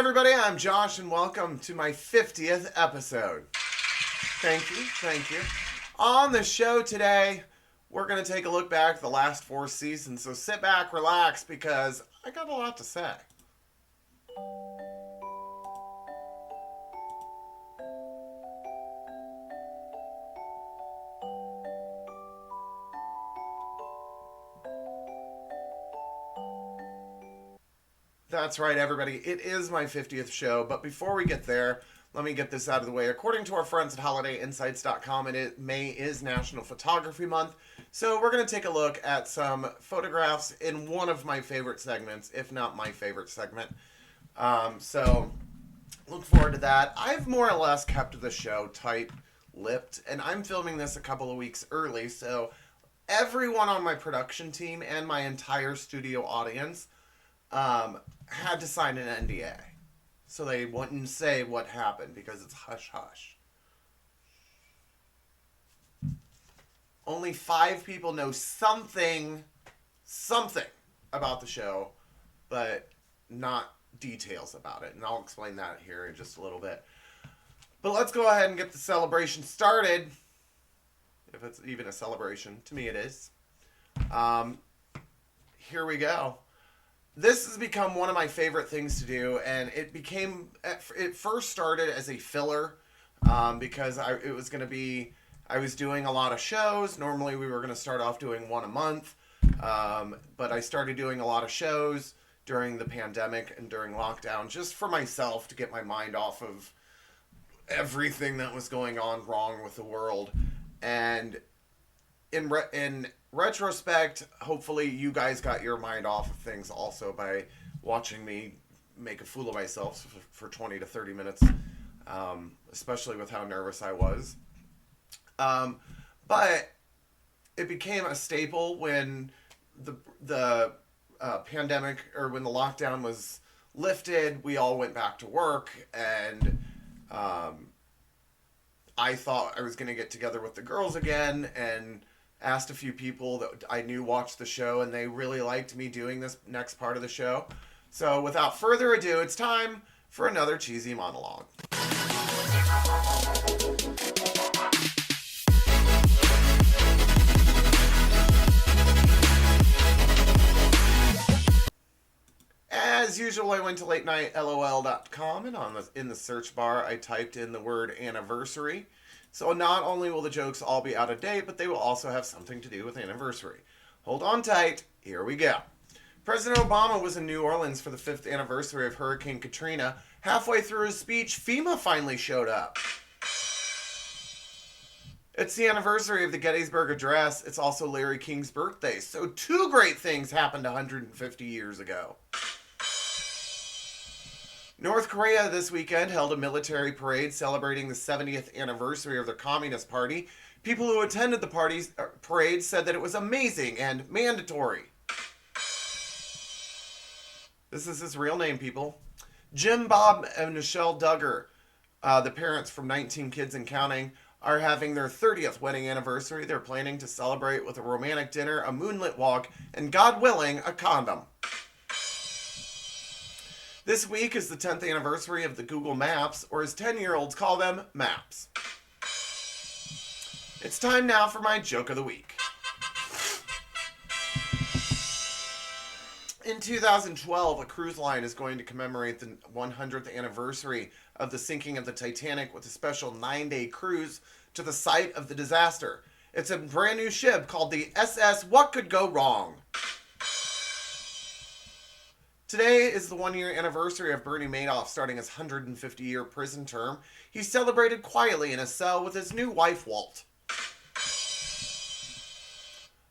everybody, I'm Josh and welcome to my 50th episode. Thank you. On the show today, we're going to take a look back at the last 4 seasons, so sit back, relax, because I got a lot to say. That's right, everybody. It is my 50th show, but before we get there, let me get this out of the way. According to our friends at holidayinsights.com, May is National Photography Month, so we're going to take a look at some photographs in one of my favorite segments, if not my favorite segment. So look forward to that. I've more or less kept the show tight-lipped, and I'm filming this a couple of weeks early, so everyone on my production team and my entire studio audience had to sign an NDA. So they wouldn't say what happened because it's hush-hush. Only 5 people know something about the show, but not details about it. And I'll explain that here in just a little bit. But let's go ahead and get the celebration started. If it's even a celebration. To me it is. Here we go. This has become one of my favorite things to do, and it first started as a filler because I was doing a lot of shows. Normally we were going to start off doing one a month, but I started doing a lot of shows during the pandemic and during lockdown just for myself to get my mind off of everything that was going on wrong with the world. And in retrospect, hopefully you guys got your mind off of things also by watching me make a fool of myself for 20 to 30 minutes, especially with how nervous I was. But it became a staple when the pandemic, or when the lockdown was lifted. We all went back to work, and I thought I was going to get together with the girls again, and asked a few people that I knew watched the show, and they really liked me doing this next part of the show. So without further ado, it's time for another cheesy monologue. As usual, I went to latenightLOL.com, and in the search bar, I typed in the word anniversary. So not only will the jokes all be out of date, but they will also have something to do with anniversary. Hold on tight. Here we go. President Obama was in New Orleans for the 5th anniversary of Hurricane Katrina. Halfway through his speech, FEMA finally showed up. It's the anniversary of the Gettysburg Address. It's also Larry King's birthday. So 2 great things happened 150 years ago. North Korea this weekend held a military parade celebrating the 70th anniversary of their Communist Party. People who attended the parade said that it was amazing and mandatory. This is his real name, people. Jim Bob and Michelle Duggar, the parents from 19 Kids and Counting, are having their 30th wedding anniversary. They're planning to celebrate with a romantic dinner, a moonlit walk, and, God willing, a condom. This week is the 10th anniversary of the Google Maps, or as 10-year-olds call them, Maps. It's time now for my joke of the week. In 2012, a cruise line is going to commemorate the 100th anniversary of the sinking of the Titanic with a special 9-day cruise to the site of the disaster. It's a brand new ship called the SS What Could Go Wrong? Today is the 1-year anniversary of Bernie Madoff starting his 150-year prison term. He celebrated quietly in a cell with his new wife, Walt.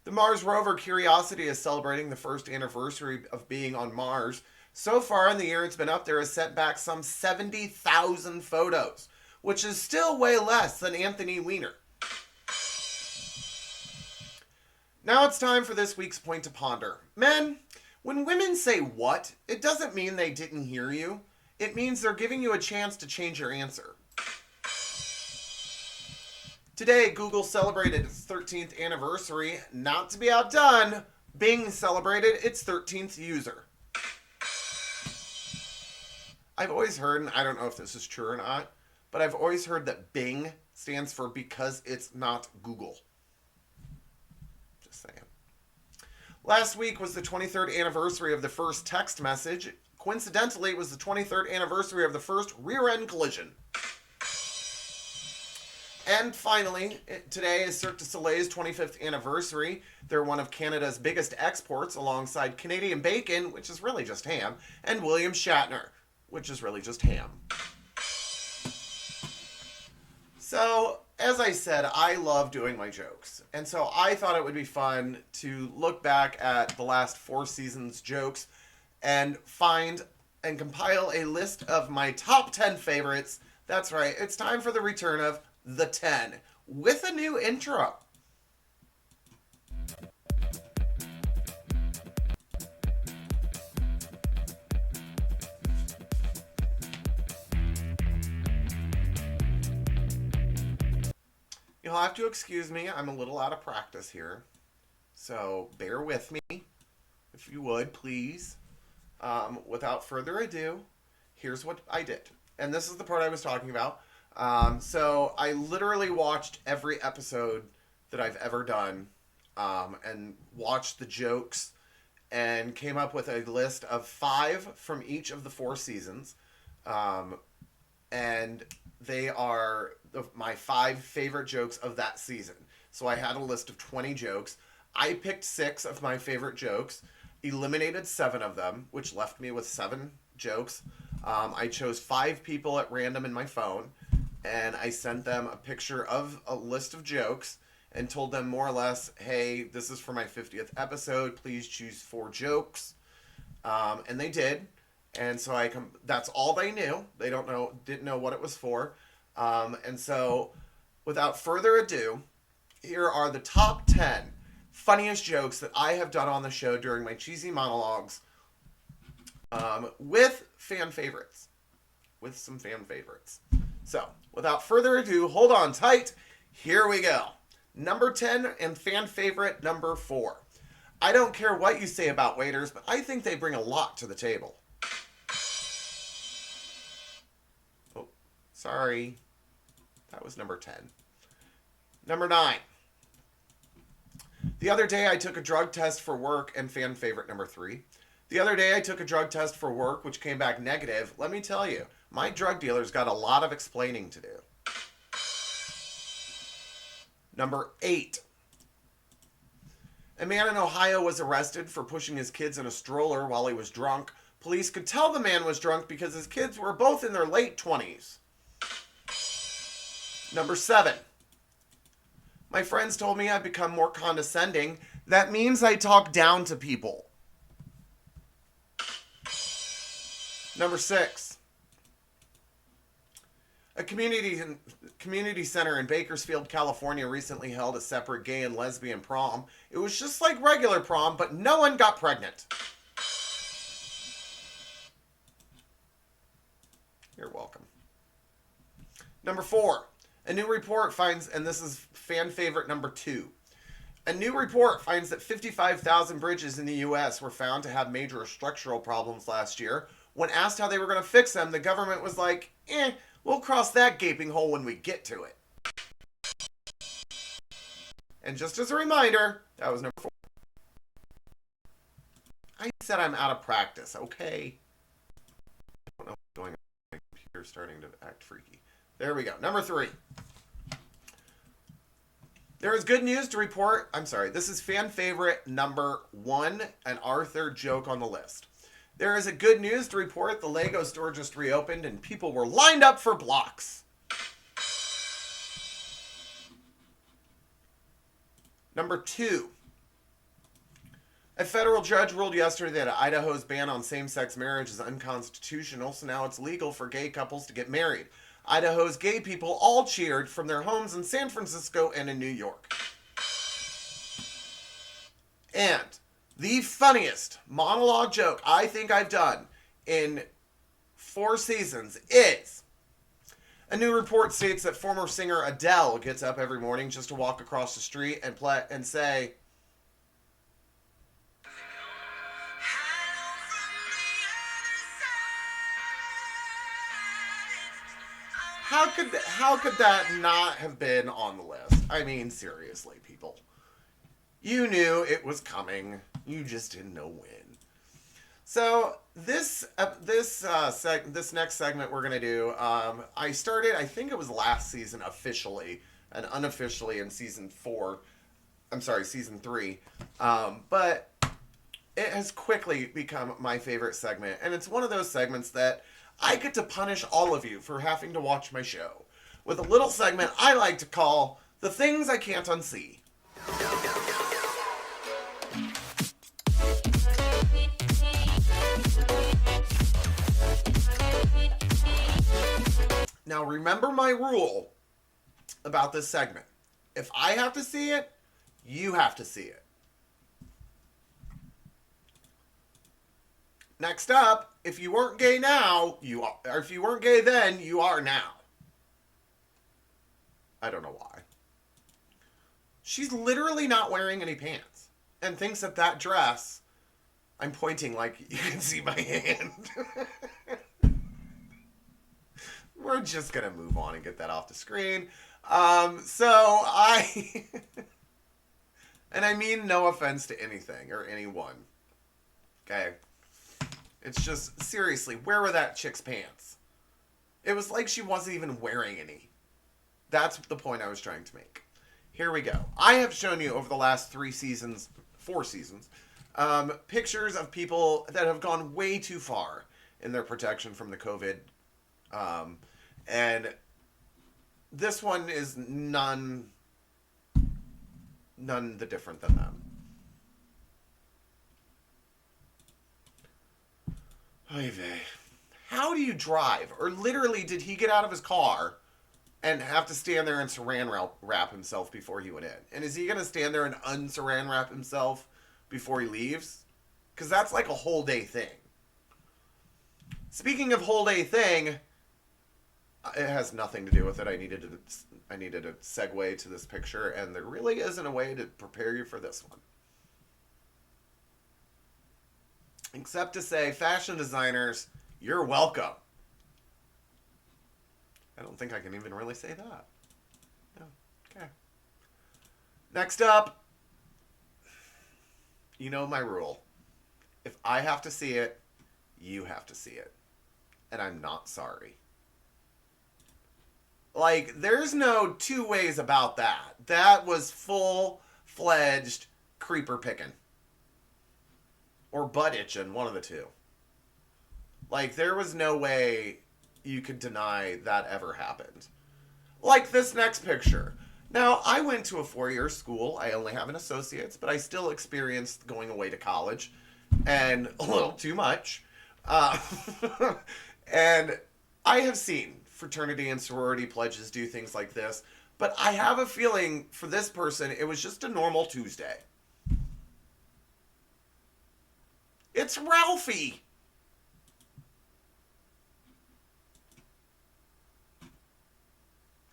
The Mars rover Curiosity is celebrating the 1st anniversary of being on Mars. So far in the year it's been up there, has sent back some 70,000 photos, which is still way less than Anthony Weiner. Now it's time for this week's point to ponder. Men, when women say what, it doesn't mean they didn't hear you. It means they're giving you a chance to change your answer. Today, Google celebrated its 13th anniversary. Not to be outdone, Bing celebrated its 13th user. I've always heard, and I don't know if this is true or not, but I've always heard that Bing stands for because it's not Google. Just saying. Last week was the 23rd anniversary of the first text message. Coincidentally, it was the 23rd anniversary of the first rear-end collision. And finally, today is Cirque du Soleil's 25th anniversary. They're one of Canada's biggest exports alongside Canadian bacon, which is really just ham, and William Shatner, which is really just ham. So, as I said, I love doing my jokes. And so I thought it would be fun to look back at the last 4 seasons' jokes and find and compile a list of my top 10 favorites. That's right, it's time for the return of The 10 with a new intro. You'll have to excuse me, I'm a little out of practice here. So bear with me, if you would, please. Without further ado, here's what I did. And this is the part I was talking about. So I literally watched every episode that I've ever done and watched the jokes and came up with a list of 5 from each of the 4 seasons. And they are my 5 favorite jokes of that season. So I had a list of 20 jokes. I picked 6 of my favorite jokes, eliminated 7 of them, which left me with 7 jokes. I chose 5 people at random in my phone, and I sent them a picture of a list of jokes and told them more or less, hey, this is for my 50th episode. Please choose 4 jokes. And they did. And so that's all they knew. They didn't know what it was for. And so without further ado, here are the top 10 funniest jokes that I have done on the show during my cheesy monologues, with fan favorites. With some fan favorites. So, without further ado, hold on tight. Here we go. Number 10 and fan favorite number 4. I don't care what you say about waiters, but I think they bring a lot to the table. Oh, sorry. That was number 10. Number 9. The other day I took a drug test for work, and fan favorite number 3. The other day I took a drug test for work, which came back negative. Let me tell you, my drug dealer's got a lot of explaining to do. Number 8. A man in Ohio was arrested for pushing his kids in a stroller while he was drunk. Police could tell the man was drunk because his kids were both in their late 20s. Number 7. My friends told me I've become more condescending. That means I talk down to people. Number 6. A community center in Bakersfield, California recently held a separate gay and lesbian prom. It was just like regular prom, but no one got pregnant. You're welcome. Number 4. A new report finds, and this is fan favorite number 2. A new report finds that 55,000 bridges in the U.S. were found to have major structural problems last year. When asked how they were going to fix them, the government was like, we'll cross that gaping hole when we get to it. And just as a reminder, that was number 4. I said I'm out of practice, okay? I don't know what's going on. My computer's starting to act freaky. There we go. Number 3. There is good news to report. I'm sorry. This is fan favorite number 1 and our third joke on the list. There is a good news to report. The Lego store just reopened and people were lined up for blocks. Number 2. A federal judge ruled yesterday that Idaho's ban on same-sex marriage is unconstitutional, so now it's legal for gay couples to get married. Idaho's gay people all cheered from their homes in San Francisco and in New York. And the funniest monologue joke I think I've done in 4 seasons is, a new report states that former singer Adele gets up every morning just to walk across the street and say, how could that not have been on the list? I mean, seriously, people. You knew it was coming. You just didn't know when. So this next segment we're gonna do. I started. I think it was last season officially and unofficially in season 4. I'm sorry, season 3. But it has quickly become my favorite segment, and it's one of those segments that I get to punish all of you for having to watch my show with a little segment I like to call "The Things I Can't Unsee." Now, remember my rule about this segment. If I have to see it, you have to see it. Next up, if you weren't gay now, you are. Or if you weren't gay then, you are now. I don't know why. She's literally not wearing any pants and thinks that that dress, I'm pointing like you can see my hand. We're just going to move on and get that off the screen. And I mean no offense to anything or anyone. Okay? It's just, seriously, where were that chick's pants? It was like she wasn't even wearing any. That's the point I was trying to make. Here we go. I have shown you over the last 4 seasons, pictures of people that have gone way too far in their protection from the COVID. And this one is none the different than them. Oy vey. How do you drive? Or literally, did he get out of his car and have to stand there and saran wrap himself before he went in? And is he going to stand there and unsaran wrap himself before he leaves? Because that's like a whole day thing. Speaking of whole day thing, it has nothing to do with it. I needed a segue to this picture, and there really isn't a way to prepare you for this one. Except to say, fashion designers, you're welcome. I don't think I can even really say that. No. Okay. Next up, you know my rule. If I have to see it, you have to see it. And I'm not sorry. Like, there's no two ways about that. That was full-fledged creeper picking. Or butt itching, one of the two. Like, there was no way you could deny that ever happened. Like this next picture. Now, I went to a 4-year school. I only have an associate's, but I still experienced going away to college. And a little too much. And I have seen fraternity and sorority pledges do things like this. But I have a feeling for this person, it was just a normal Tuesday. It's Ralphie.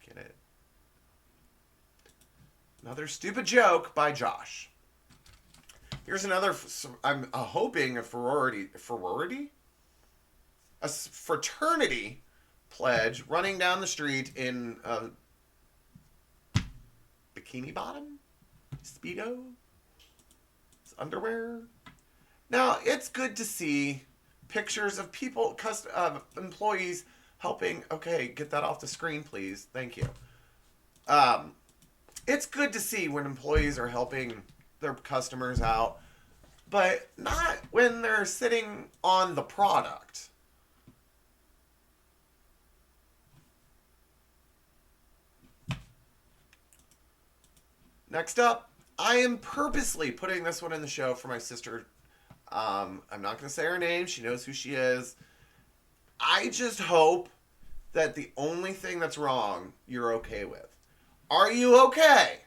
Get it? Another stupid joke by Josh. Here's another, I'm hoping a fraternity pledge running down the street in a bikini bottom? Speedo? Underwear? Now, it's good to see pictures of people, employees helping. Okay, get that off the screen, please. Thank you. It's good to see when employees are helping their customers out, but not when they're sitting on the product. Next up, I am purposely putting this one in the show for my sister. I'm not going to say her name. She knows who she is. I just hope that the only thing that's wrong, you're okay with. Are you okay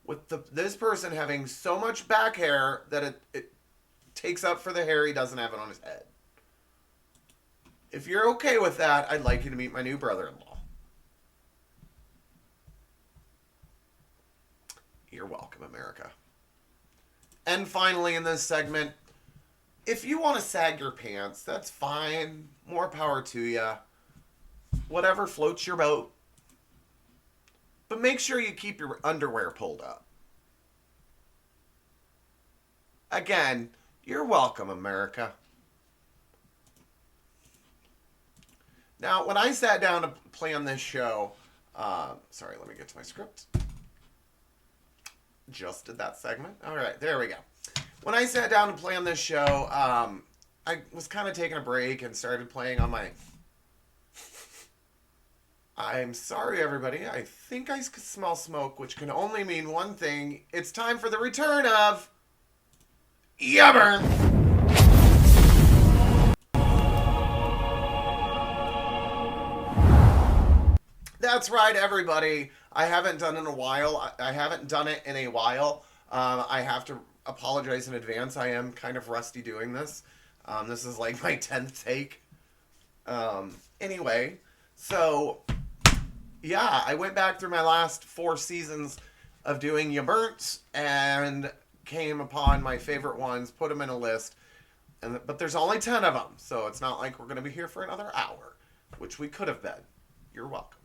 with this person having so much back hair that it takes up for the hair he doesn't have it on his head? If you're okay with that, I'd like you to meet my new brother-in-law. You're welcome, America. And finally, in this segment, if you want to sag your pants, that's fine. More power to you. whatever floats your boat. But make sure you keep your underwear pulled up. Again, you're welcome, America. Now, when I sat down to plan this show, sorry, let me get to my script. Just did that segment. All right, there we go. When I sat down to plan this show, I was kind of taking a break and started playing on my... I'm sorry, everybody. I think I smell smoke, which can only mean one thing. It's time for the return of... Yubber! That's right, everybody. I haven't done it in a while. I haven't done it in a while. I have to apologize in advance. I am kind of rusty doing this. This is like my 10th take. Anyway, so yeah, I went back through my last 4 seasons of doing Ya Burnt and came upon my favorite ones, put them in a list. But there's only 10 of them, so it's not like we're going to be here for another hour, which we could have been. You're welcome.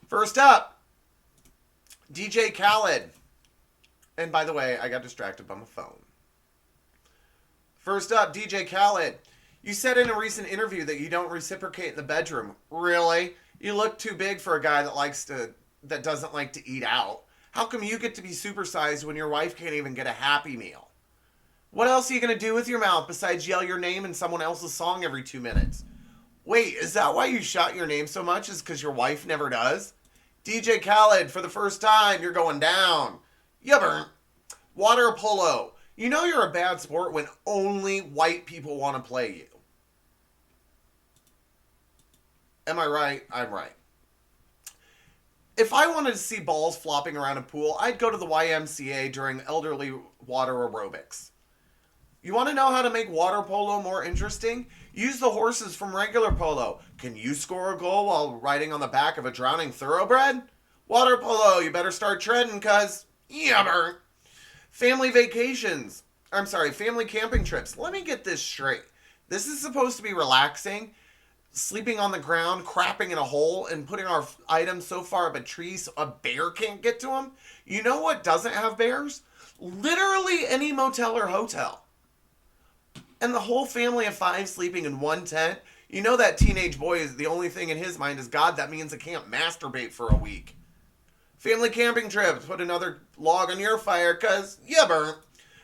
First up, DJ Khaled. And by the way, I got distracted by my phone. First up, DJ Khaled. You said in a recent interview that you don't reciprocate in the bedroom. Really? You look too big for a guy that doesn't like to eat out. How come you get to be supersized when your wife can't even get a Happy Meal? What else are you going to do with your mouth besides yell your name in someone else's song every 2 minutes? Wait, is that why you shout your name so much? Is because your wife never does? DJ Khaled, for the first time, you're going down. Yubber. Water polo. You know you're a bad sport when only white people want to play you. Am I right? I'm right. If I wanted to see balls flopping around a pool, I'd go to the YMCA during elderly water aerobics. You want to know how to make water polo more interesting? Use the horses from regular polo. Can you score a goal while riding on the back of a drowning thoroughbred? Water polo, you better start treading, cuz yubber. Family vacations. Family camping trips. Let me get this straight. This is supposed to be relaxing. Sleeping on the ground, crapping in a hole, and putting our items so far up a tree so a bear can't get to them. You know what doesn't have bears? Literally any motel or hotel. And the whole family of 5 sleeping in one tent. You know that teenage boy is the only thing in his mind is God. That means I can't masturbate for a week. Family camping trips. Put another log on your fire, cuz yubber.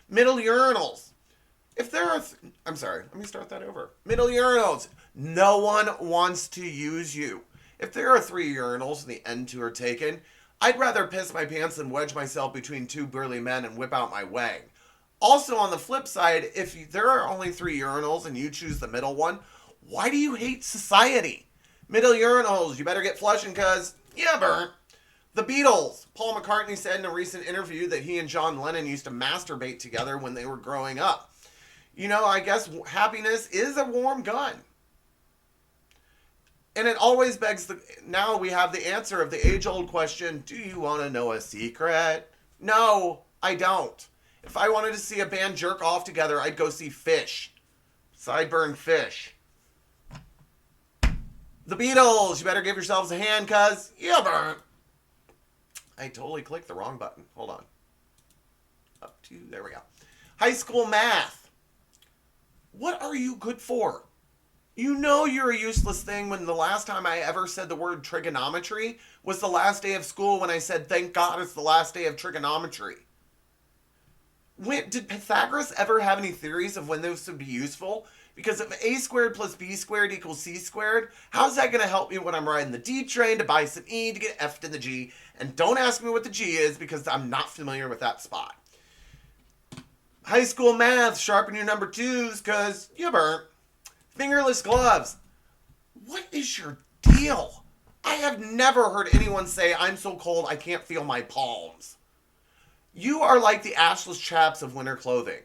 Middle urinals. If there are... let me start that over. Middle urinals. No one wants to use you. If there are 3 urinals and the end 2 are taken, I'd rather piss my pants than wedge myself between 2 burly men and whip out my wang. Also, on the flip side, if there are only 3 urinals and you choose the middle one, why do you hate society? Middle urinals, you better get flushing, cuz yubber. The Beatles. Paul McCartney said in a recent interview that he and John Lennon used to masturbate together when they were growing up. You know, I guess happiness is a warm gun. And it always begs now we have the answer of the age-old question, do you want to know a secret? No, I don't. If I wanted to see a band jerk off together, I'd go see Fish. Sideburn Fish. The Beatles, you better give yourselves a hand, cuz yubber. I totally clicked the wrong button. Hold on. There we go. High school math. What are you good for? You know you're a useless thing when the last time I ever said the word trigonometry was the last day of school when I said, thank God it's the last day of trigonometry. Did Pythagoras ever have any theories of when this would be useful? Because if a squared plus b squared equals c squared, how's that going to help me when I'm riding the D train to buy some E to get F in the G? And don't ask me what the G is because I'm not familiar with that spot. High school math, sharpen your number 2s because you burnt. Fingerless gloves. What is your deal? I have never heard anyone say, I'm so cold I can't feel my palms. You are like the ashless chaps of winter clothing.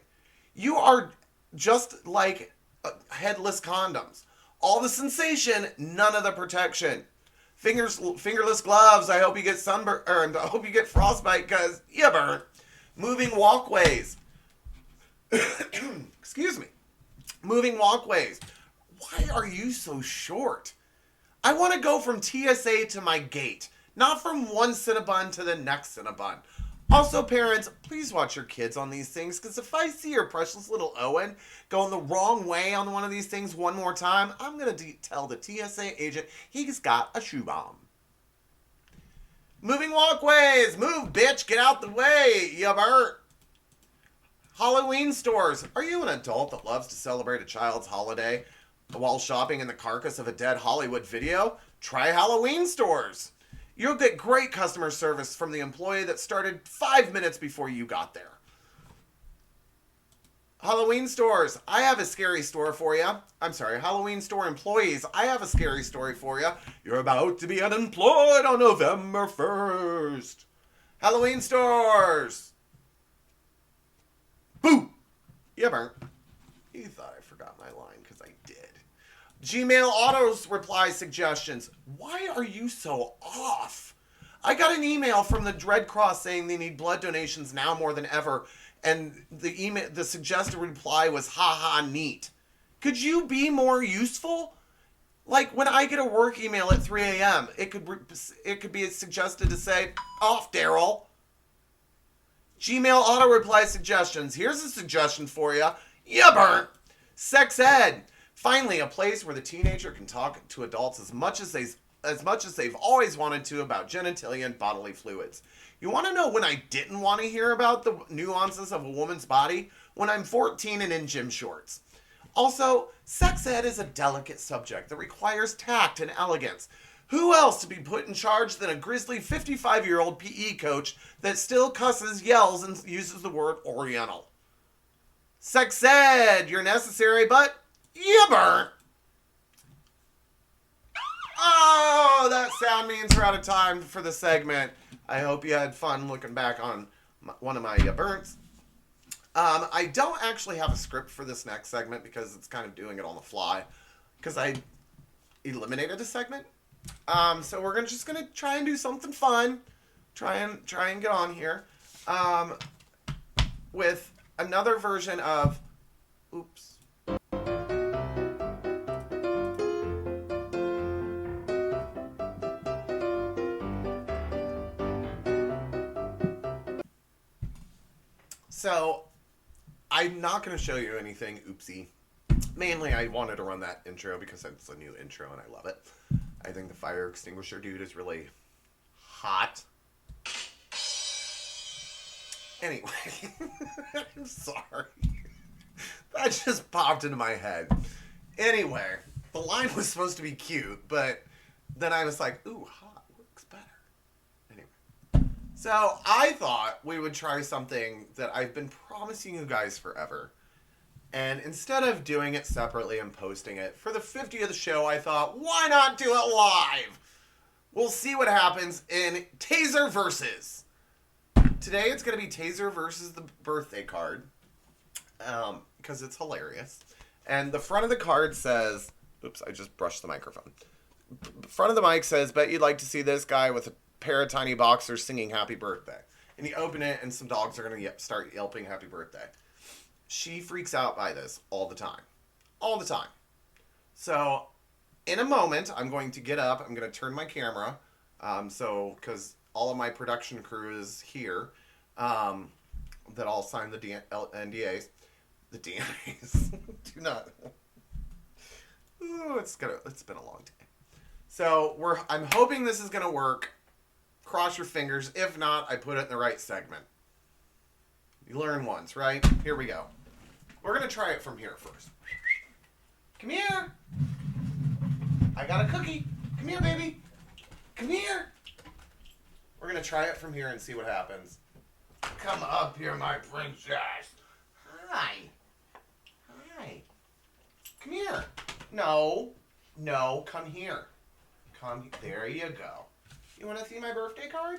You are just like headless condoms. All the sensation, none of the protection. Fingerless gloves, I hope you get sunburned. I hope you get frostbite because you burnt. Moving walkways. Excuse me. Moving walkways. Why are you so short? I want to go from TSA to my gate, not from one Cinnabon to the next Cinnabon. Also, parents, please watch your kids on these things, because if I see your precious little Owen going the wrong way on one of these things one more time, I'm going to tell the TSA agent he's got a shoe bomb. Moving walkways. Move, bitch. Get out the way, you Bert. Halloween stores. Are you an adult that loves to celebrate a child's holiday while shopping in the carcass of a dead Hollywood video? Try Halloween stores. You'll get great customer service from the employee that started 5 minutes before you got there. Halloween stores. I have a scary story for you. I'm sorry, Halloween store employees. I have a scary story for you. You're about to be unemployed on November 1st. Halloween stores. Boo! You burnt. You thought I forgot my line, because I did. Gmail autos reply suggestions. Why are you so off? I got an email from the Red Cross saying they need blood donations now more than ever, and the suggested reply was haha neat. Could you be more useful? Like when I get a work email at 3 a.m., it could be suggested to say off, Daryl. Gmail auto reply suggestions. Here's a suggestion for you. You burnt. Sex ed. Finally, a place where the teenager can talk to adults as much as they've always wanted to about genitalia and bodily fluids. You want to know when I didn't want to hear about the nuances of a woman's body? When I'm 14 and in gym shorts. Also, sex ed is a delicate subject that requires tact and elegance. Who else to be put in charge than a grizzly 55-year-old PE coach that still cusses, yells, and uses the word Oriental? Sex ed, you're necessary, but you burnt. Oh, that sound means we're out of time for the segment. I hope you had fun looking back on one of my burns. I don't actually have a script for this next segment because it's kind of doing it on the fly because I eliminated a segment. So we're just gonna try and do something fun. Try and get on here with another version of oops. So I'm not going to show you anything oopsie. Mainly I wanted to run that intro because it's a new intro and I love it. I think the fire extinguisher dude is really hot. Anyway, I'm sorry. That just popped into my head. Anyway, the line was supposed to be cute, but then I was like, ooh, hot works better. Anyway, so I thought we would try something that I've been promising you guys forever. And instead of doing it separately and posting it, for the 50th of the show, I thought, why not do it live? We'll see what happens in Taser Versus. Today it's going to be Taser versus the birthday card. Because it's hilarious. And the front of the card says, oops, I just brushed the microphone. Front of the mic says, bet you'd like to see this guy with a pair of tiny boxers singing happy birthday. And you open it and some dogs are going to start yelping happy birthday. She freaks out by this all the time. All the time. So, in a moment, I'm going to get up. I'm going to turn my camera. Because all of my production crew is here. That all signed the NDAs. The DNAs. Do not. Ooh, it's been a long day. So, I'm hoping this is going to work. Cross your fingers. If not, I put it in the right segment. You learn once, right? Here we go. We're going to try it from here first. Come here. I got a cookie. Come here, baby. Come here. We're going to try it from here and see what happens. Come up here, my princess. Hi. Hi. Come here. No. No, come here. There you go. You want to see my birthday card?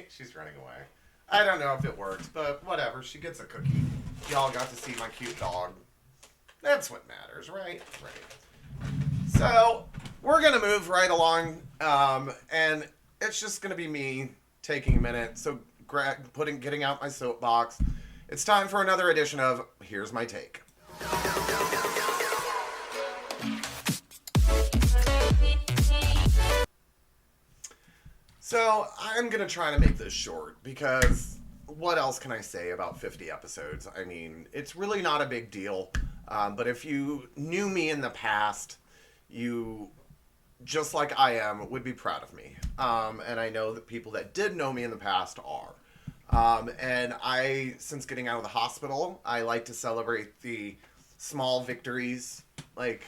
She's running away. I don't know if it worked, but whatever. She gets a cookie. Y'all got to see my cute dog. That's what matters, right? Right. So, we're going to move right along, and it's just going to be me taking a minute. So, getting out my soapbox. It's time for another edition of Here's My Take. So I'm gonna try to make this short because what else can I say about 50 episodes? I mean, it's really not a big deal. But if you knew me in the past, you, just like I am, would be proud of me. And I know that people that did know me in the past are. And since getting out of the hospital, I like to celebrate the small victories, like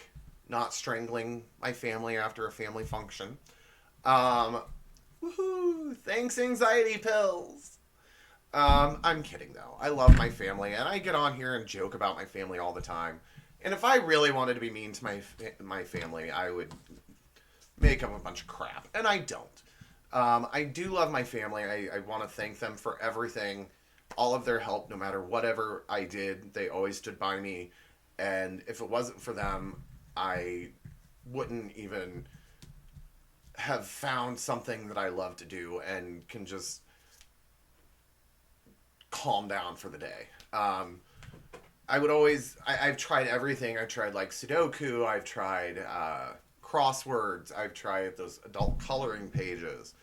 not strangling my family after a family function. Um, Woohoo! Thanks, anxiety pills. I'm kidding though. I love my family, and I get on here and joke about my family all the time. And if I really wanted to be mean to my family, I would make up a bunch of crap, and I don't. I do love my family. I want to thank them for everything, all of their help, no matter whatever I did. They always stood by me, and if it wasn't for them, I wouldn't even have found something that I love to do and can just calm down for the day. I've tried everything. I've tried like Sudoku, I've tried crosswords, I've tried those adult coloring pages.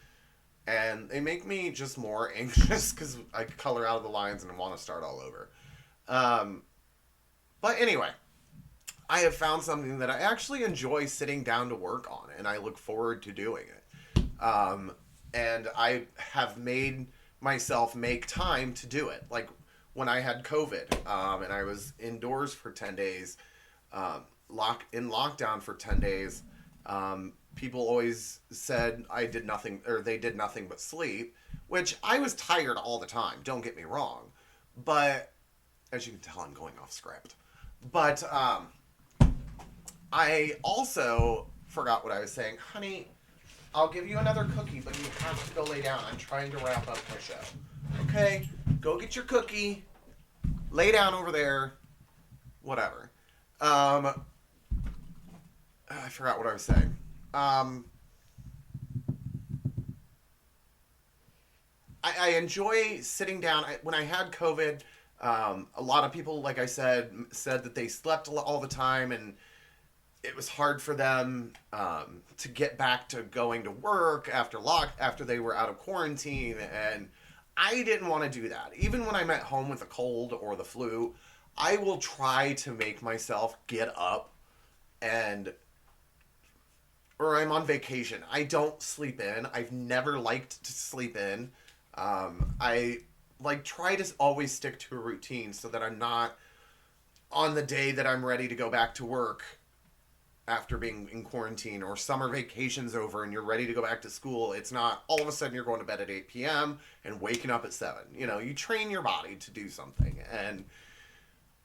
And they make me just more anxious because I color out of the lines and want to start all over. But anyway, I have found something that I actually enjoy sitting down to work on, and I look forward to doing it. And I have made myself make time to do it. Like when I had COVID, and I was indoors for 10 days, in lockdown for 10 days, people always said I did nothing, or they did nothing but sleep, which I was tired all the time, don't get me wrong. But, as you can tell, I'm going off script. But, I also forgot what I was saying. Honey, I'll give you another cookie, but you have to go lay down. I'm trying to wrap up my show. Okay? Go get your cookie. Lay down over there. Whatever. I forgot what I was saying. I enjoy sitting down. When I had COVID, a lot of people, like I said that they slept all the time, and it was hard for them to get back to going to work after they were out of quarantine, and I didn't want to do that. Even when I'm at home with a cold or the flu, I will try to make myself get up or I'm on vacation. I don't sleep in. I've never liked to sleep in. I try to always stick to a routine so that I'm not on the day that I'm ready to go back to work after being in quarantine, or summer vacation's over and you're ready to go back to school. It's not all of a sudden you're going to bed at 8 p.m. and waking up at 7. You train your body to do something. And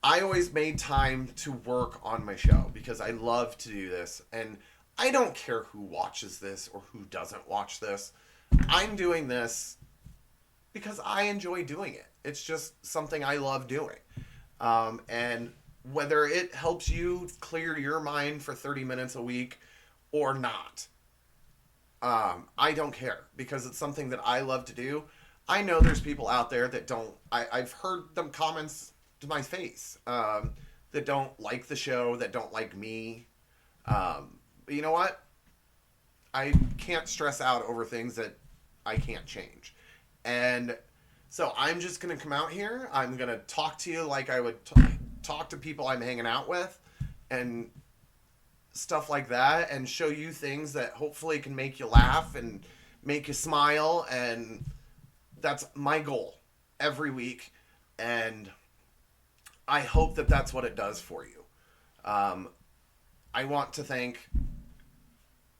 I always made time to work on my show because I love to do this. And I don't care who watches this or who doesn't watch this. I'm doing this because I enjoy doing it. It's just something I love doing. And whether it helps you clear your mind for 30 minutes a week or not, I don't care because it's something that I love to do. I know there's people out there that don't. I've heard them comments to my face that don't like the show, that don't like me. But you know what? I can't stress out over things that I can't change. And so I'm just going to come out here. I'm going to talk to you like I would talk to people I'm hanging out with and stuff like that, and show you things that hopefully can make you laugh and make you smile. And that's my goal every week. And I hope that that's what it does for you. I want to thank,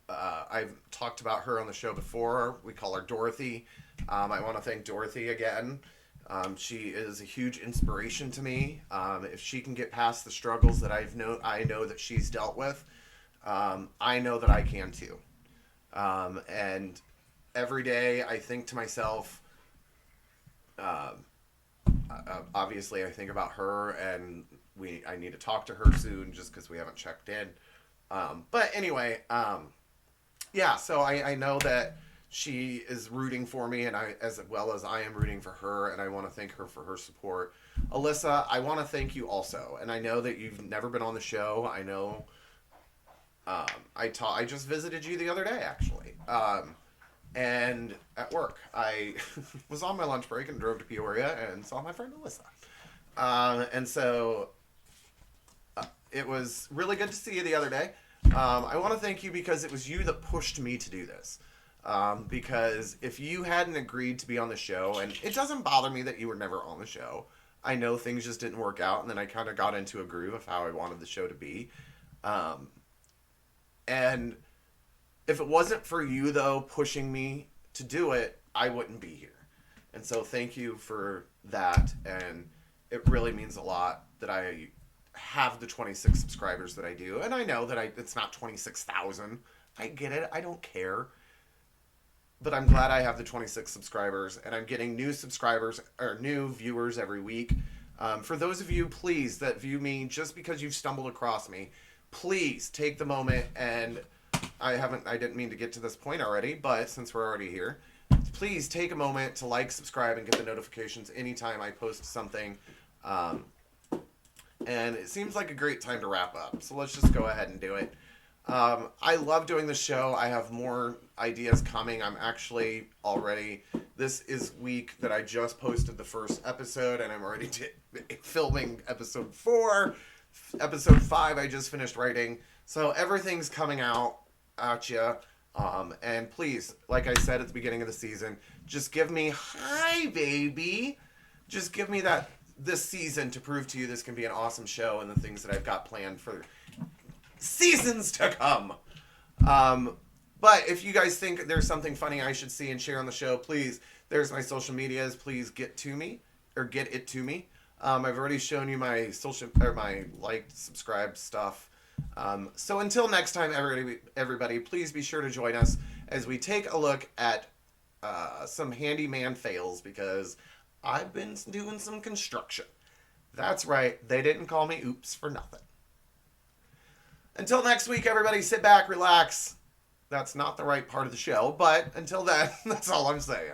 I've talked about her on the show before. We call her Dorothy. I want to thank Dorothy again. She is a huge inspiration to me. If she can get past the struggles that I know that she's dealt with, I know that I can too. And every day I think to myself, obviously I think about her, and I need to talk to her soon just because we haven't checked in. But anyway, yeah, so I know that she is rooting for me, and I, as well as I am rooting for her, and I want to thank her for her support. Alyssa, I want to thank you also, and I know that you've never been on the show. I know. I just visited you the other day, actually, and at work. I was on my lunch break and drove to Peoria and saw my friend Alyssa, and so it was really good to see you the other day. I want to thank you because it was you that pushed me to do this. Because if you hadn't agreed to be on the show, and it doesn't bother me that you were never on the show, I know things just didn't work out, and then I kind of got into a groove of how I wanted the show to be. And if it wasn't for you, though, pushing me to do it, I wouldn't be here. And so thank you for that, and it really means a lot that I have the 26 subscribers that I do, and I know that it's not 26,000. I get it. I don't care. But I'm glad I have the 26 subscribers, and I'm getting new subscribers or new viewers every week. For those of you, please, that view me just because you've stumbled across me, please take the moment, and I didn't mean to get to this point already, but since we're already here, please take a moment to like, subscribe, and get the notifications anytime I post something. And it seems like a great time to wrap up, so let's just go ahead and do it. I love doing the show. I have more ideas coming. I'm actually already, this is week that I just posted the first episode, and I'm already filming episode 4. Episode 5 I just finished writing. So everything's coming out at you. And please, like I said at the beginning of the season, just give me, hi baby, just give me this season to prove to you this can be an awesome show and the things that I've got planned for seasons to come. But if you guys think there's something funny I should see and share on the show, please, there's my social medias. Please get it to me. I've already shown you my my liked, subscribed stuff. So until next time, everybody, please be sure to join us as we take a look at some handyman fails, because I've been doing some construction. That's right. They didn't call me oops for nothing. Until next week, everybody, sit back, relax. That's not the right part of the show, but until then, that's all I'm saying.